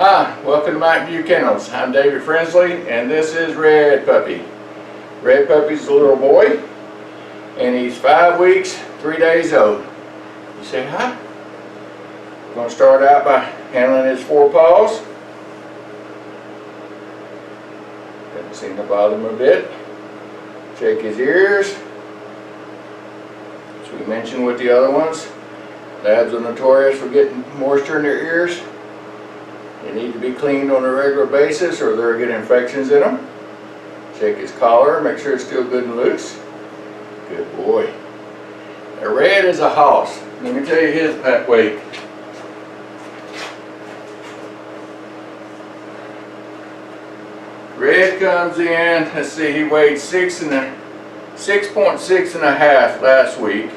Hi, welcome to Mountain View Kennels. I'm David Frensley, and this is Red Puppy. Red Puppy's a little boy, and he's 5 weeks, 3 days old. You say hi? We're going to start out by handling his forepaws. Doesn't seem to bother him a bit. Check his ears. As we mentioned with the other ones, labs are notorious for getting moisture in their ears. They need to be cleaned on a regular basis or they'll get infections in them. Check his collar, make sure it's still good and loose. Good boy. Now Red is a hoss. Let me tell you his weight. Red comes in, let's see, he weighed 6.6 and a half last week.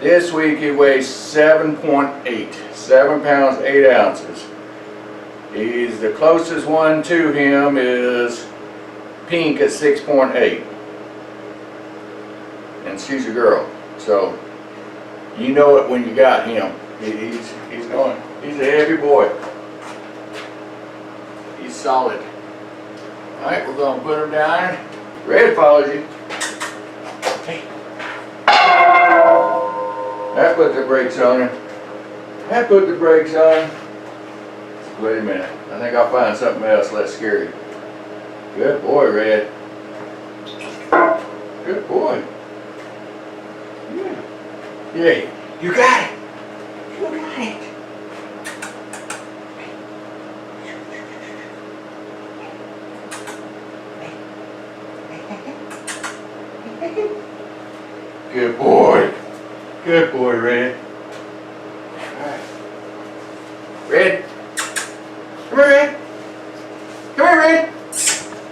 This week he weighs 7.8, 7 pounds 8 ounces. He's the closest one to him is Pink at 6.8, and she's a girl, so you know it when you got him. He's a heavy boy. He's solid. All right, we're gonna put him down. Red follows you. Hey. That put the brakes on him. That put the brakes on him. Wait a minute. I think I'll find something else less scary. Good boy, Red. Good boy. Yeah. Yeah. You got it. You got it. Good boy. Good boy, Red. All right. Red. Come here, Red. Come here, Red.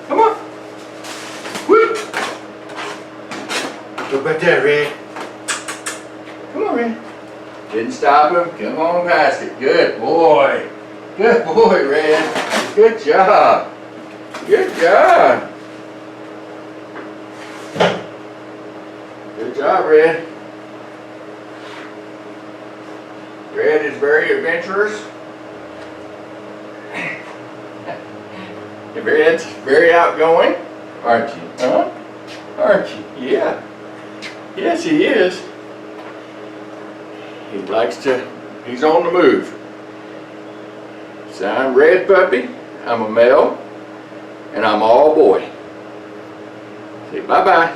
Come on. Woo. Go back there, Red. Come on, Red. Didn't stop him. Come on past it. Good boy. Good boy, Red. Good job. Good job. Good job, Red. Red is very adventurous. Red's very outgoing, aren't you? Huh? Aren't you? Yeah. Yes, he is. He likes to, he's on the move. So I'm Red Puppy, I'm a male, and I'm all boy. Say bye-bye.